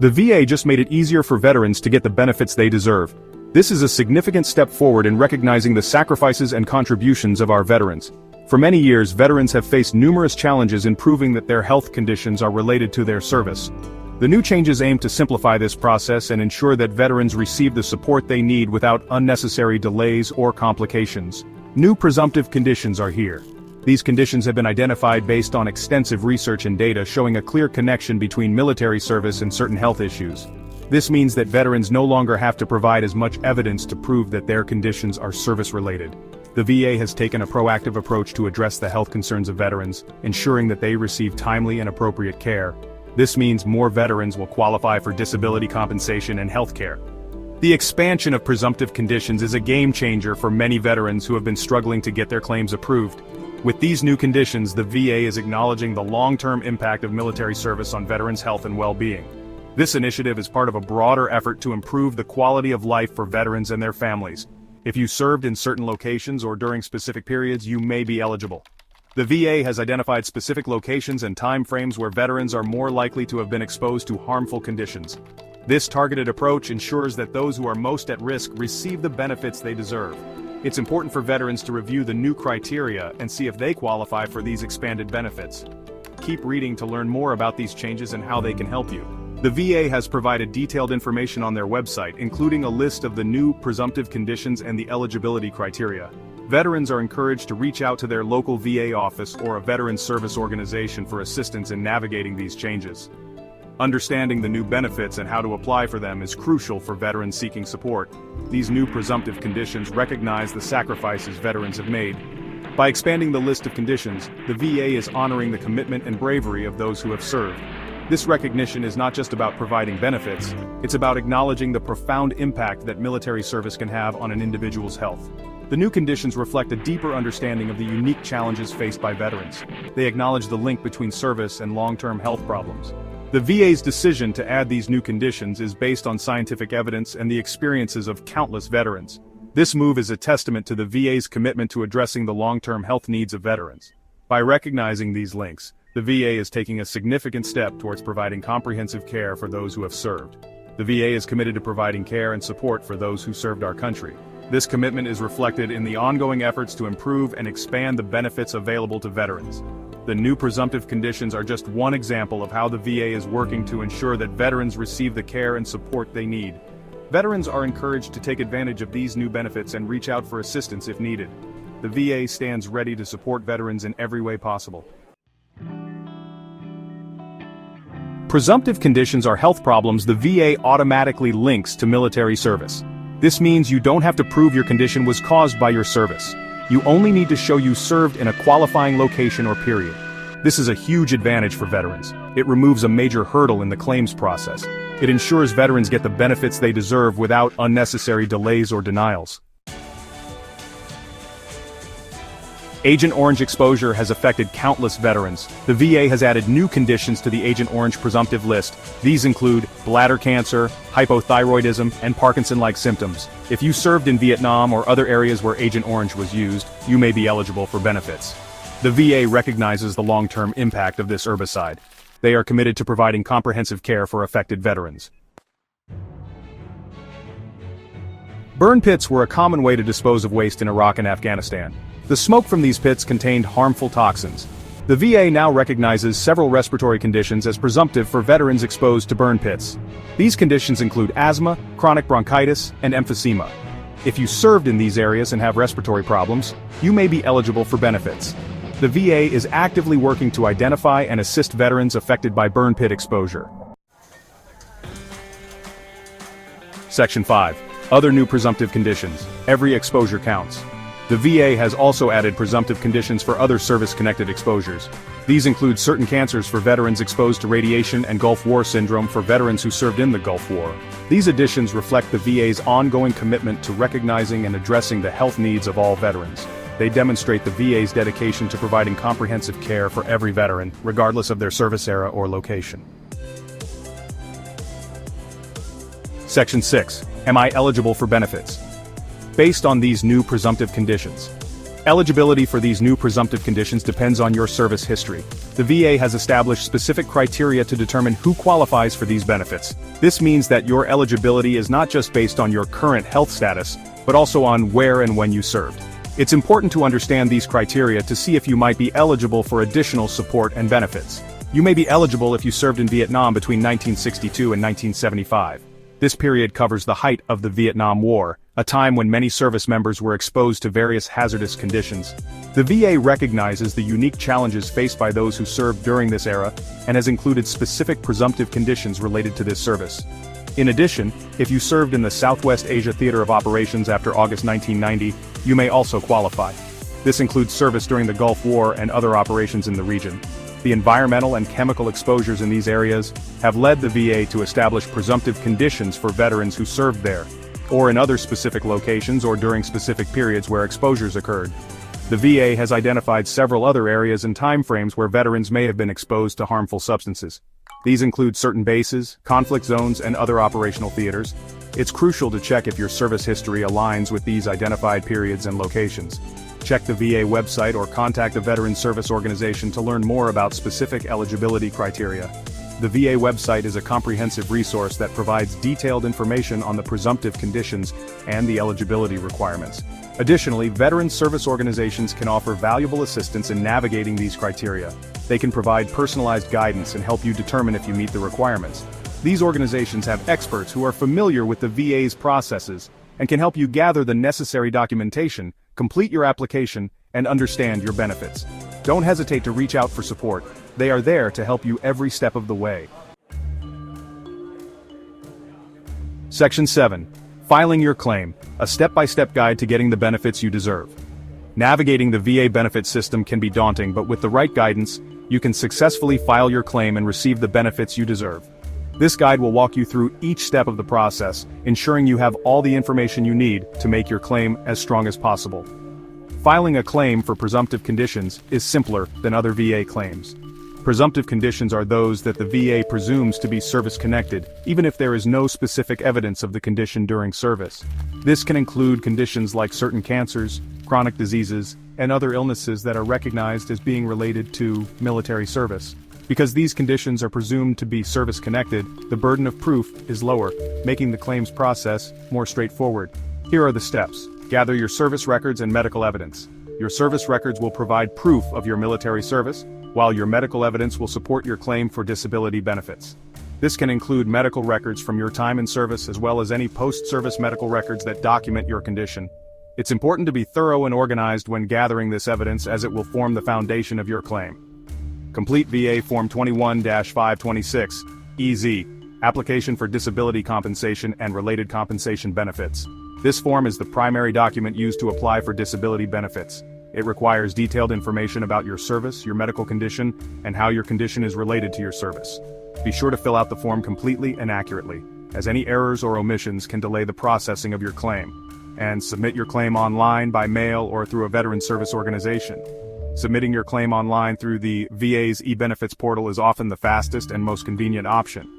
The VA just made it easier for veterans to get the benefits they deserve. This is a significant step forward in recognizing the sacrifices and contributions of our veterans. For many years, veterans have faced numerous challenges in proving that their health conditions are related to their service. The new changes aim to simplify this process and ensure that veterans receive the support they need without unnecessary delays or complications. New presumptive conditions are here. These conditions have been identified based on extensive research and data showing a clear connection between military service and certain health issues. This means that veterans no longer have to provide as much evidence to prove that their conditions are service-related. The VA has taken a proactive approach to address the health concerns of veterans, ensuring that they receive timely and appropriate care. This means more veterans will qualify for disability compensation and health care. The expansion of presumptive conditions is a game-changer for many veterans who have been struggling to get their claims approved. With these new conditions, the VA is acknowledging the long-term impact of military service on veterans' health and well-being. This initiative is part of a broader effort to improve the quality of life for veterans and their families. If you served in certain locations or during specific periods, you may be eligible. The VA has identified specific locations and time frames where veterans are more likely to have been exposed to harmful conditions. This targeted approach ensures that those who are most at risk receive the benefits they deserve. It's important for veterans to review the new criteria and see if they qualify for these expanded benefits. Keep reading to learn more about these changes and how they can help you. The VA has provided detailed information on their website, including a list of the new presumptive conditions and the eligibility criteria. Veterans are encouraged to reach out to their local VA office or a veterans service organization for assistance in navigating these changes. Understanding the new benefits and how to apply for them is crucial for veterans seeking support. These new presumptive conditions recognize the sacrifices veterans have made. By expanding the list of conditions, the VA is honoring the commitment and bravery of those who have served. This recognition is not just about providing benefits, it's about acknowledging the profound impact that military service can have on an individual's health. The new conditions reflect a deeper understanding of the unique challenges faced by veterans. They acknowledge the link between service and long-term health problems. The VA's decision to add these new conditions is based on scientific evidence and the experiences of countless veterans. This move is a testament to the VA's commitment to addressing the long-term health needs of veterans. By recognizing these links, the VA is taking a significant step towards providing comprehensive care for those who have served. The VA is committed to providing care and support for those who served our country. This commitment is reflected in the ongoing efforts to improve and expand the benefits available to veterans. The new presumptive conditions are just one example of how the VA is working to ensure that veterans receive the care and support they need. Veterans are encouraged to take advantage of these new benefits and reach out for assistance if needed. The VA stands ready to support veterans in every way possible. Presumptive conditions are health problems the VA automatically links to military service. This means you don't have to prove your condition was caused by your service. You only need to show you served in a qualifying location or period. This is a huge advantage for veterans. It removes a major hurdle in the claims process. It ensures veterans get the benefits they deserve without unnecessary delays or denials. Agent Orange exposure has affected countless veterans. The VA has added new conditions to the Agent Orange presumptive list. These include bladder cancer, hypothyroidism, and Parkinson-like symptoms. If you served in Vietnam or other areas where Agent Orange was used, you may be eligible for benefits. The VA recognizes the long-term impact of this herbicide. They are committed to providing comprehensive care for affected veterans. Burn pits were a common way to dispose of waste in Iraq and Afghanistan. The smoke from these pits contained harmful toxins. The VA now recognizes several respiratory conditions as presumptive for veterans exposed to burn pits. These conditions include asthma, chronic bronchitis, and emphysema. If you served in these areas and have respiratory problems, you may be eligible for benefits. The VA is actively working to identify and assist veterans affected by burn pit exposure. Section 5. Other new presumptive conditions. Every exposure counts. The VA has also added presumptive conditions for other service-connected exposures. These include certain cancers for veterans exposed to radiation and Gulf War syndrome for veterans who served in the Gulf War. These additions reflect the VA's ongoing commitment to recognizing and addressing the health needs of all veterans. They demonstrate the VA's dedication to providing comprehensive care for every veteran, regardless of their service era or location. Section 6. Am I eligible for benefits? Based on these new presumptive conditions, Eligibility for these new presumptive conditions depends on your service history. The VA has established specific criteria to determine who qualifies for these benefits. This means that your eligibility is not just based on your current health status, but also on where and when you served. It's important to understand these criteria to see if you might be eligible for additional support and benefits. You may be eligible if you served in Vietnam between 1962 and 1975. This period covers the height of the Vietnam War, a time when many service members were exposed to various hazardous conditions. The VA recognizes the unique challenges faced by those who served during this era, and has included specific presumptive conditions related to this service. In addition, if you served in the Southwest Asia Theater of Operations after August 1990, you may also qualify. This includes service during the Gulf War and other operations in the region. The environmental and chemical exposures in these areas have led the VA to establish presumptive conditions for veterans who served there, or in other specific locations or during specific periods where exposures occurred. The VA has identified several other areas and timeframes where veterans may have been exposed to harmful substances. These include certain bases, conflict zones, and other operational theaters. It's crucial to check if your service history aligns with these identified periods and locations. Check the VA website or contact a veteran service organization to learn more about specific eligibility criteria. The VA website is a comprehensive resource that provides detailed information on the presumptive conditions and the eligibility requirements. Additionally, veteran service organizations can offer valuable assistance in navigating these criteria. They can provide personalized guidance and help you determine if you meet the requirements. These organizations have experts who are familiar with the VA's processes and can help you gather the necessary documentation, complete your application, and understand your benefits. Don't hesitate to reach out for support. They are there to help you every step of the way. Section 7. Filing your claim, a step-by-step guide to getting the benefits you deserve. Navigating the VA benefit system can be daunting, but with the right guidance, you can successfully file your claim and receive the benefits you deserve. This guide will walk you through each step of the process, ensuring you have all the information you need to make your claim as strong as possible. Filing a claim for presumptive conditions is simpler than other VA claims. Presumptive conditions are those that the VA presumes to be service-connected, even if there is no specific evidence of the condition during service. This can include conditions like certain cancers, chronic diseases, and other illnesses that are recognized as being related to military service. Because these conditions are presumed to be service-connected, the burden of proof is lower, making the claims process more straightforward. Here are the steps. Gather your service records and medical evidence. Your service records will provide proof of your military service, while your medical evidence will support your claim for disability benefits. This can include medical records from your time in service as well as any post-service medical records that document your condition. It's important to be thorough and organized when gathering this evidence, as it will form the foundation of your claim. Complete VA Form 21-526, EZ, Application for Disability Compensation and Related Compensation Benefits. This form is the primary document used to apply for disability benefits. It requires detailed information about your service, your medical condition, and how your condition is related to your service. Be sure to fill out the form completely and accurately, as any errors or omissions can delay the processing of your claim. And submit your claim online, by mail, or through a veteran service organization. Submitting your claim online through the VA's e-benefits portal is often the fastest and most convenient option.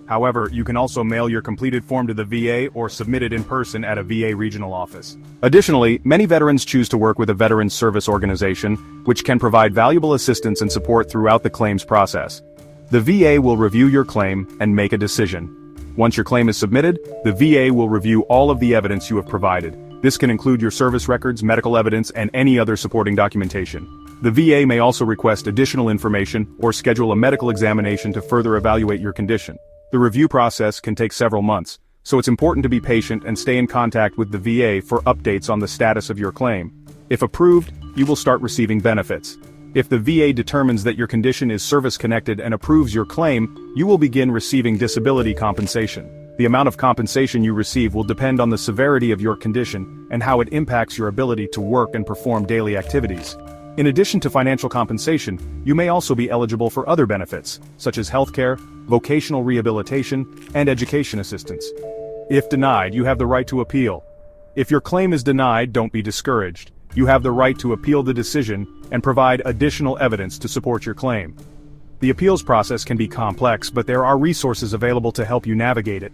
However, you can also mail your completed form to the VA or submit it in person at a VA regional office. Additionally, many veterans choose to work with a veteran service organization, which can provide valuable assistance and support throughout the claims process. The VA will review your claim and make a decision. Once your claim is submitted, the VA will review all of the evidence you have provided. This can include your service records, medical evidence, and any other supporting documentation. The VA may also request additional information or schedule a medical examination to further evaluate your condition. The review process can take several months, so it's important to be patient and stay in contact with the VA for updates on the status of your claim. If approved, you will start receiving benefits. If the VA determines that your condition is service-connected and approves your claim, you will begin receiving disability compensation. The amount of compensation you receive will depend on the severity of your condition and how it impacts your ability to work and perform daily activities. In addition to financial compensation, you may also be eligible for other benefits, such as healthcare, vocational rehabilitation, and education assistance. If denied, you have the right to appeal. If your claim is denied, don't be discouraged. You have the right to appeal the decision and provide additional evidence to support your claim. The appeals process can be complex, but there are resources available to help you navigate it.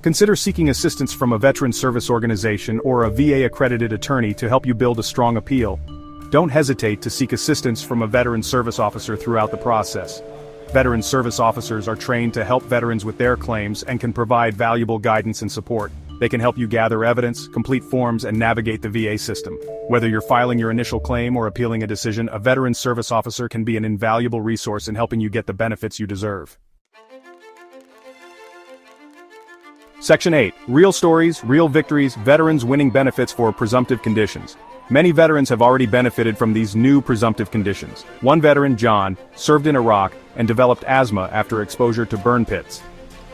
Consider seeking assistance from a veteran service organization or a VA-accredited attorney to help you build a strong appeal. Don't hesitate to seek assistance from a veteran service officer throughout the process. Veteran service officers are trained to help veterans with their claims and can provide valuable guidance and support. They can help you gather evidence, complete forms, and navigate the VA system. Whether you're filing your initial claim or appealing a decision, a veteran service officer can be an invaluable resource in helping you get the benefits you deserve. Section 8. Real stories, real victories, veterans winning benefits for presumptive conditions. Many veterans have already benefited from these new presumptive conditions. One veteran, John, served in Iraq and developed asthma after exposure to burn pits.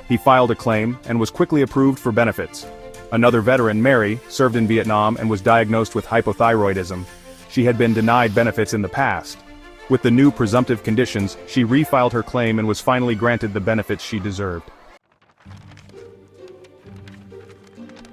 He filed a claim and was quickly approved for benefits. Another veteran, Mary, served in Vietnam and was diagnosed with hypothyroidism. She had been denied benefits in the past. With the new presumptive conditions, she refiled her claim and was finally granted the benefits she deserved.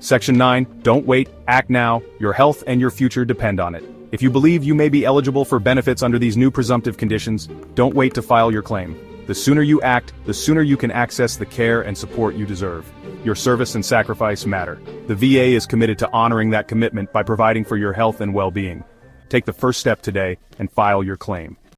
Section 9. Don't wait, act now. Your health and your future depend on it. If you believe you may be eligible for benefits under these new presumptive conditions, don't wait to file your claim. The sooner you act, the sooner you can access the care and support you deserve. Your service and sacrifice matter. The VA is committed to honoring that commitment by providing for your health and well-being. Take the first step today and file your claim.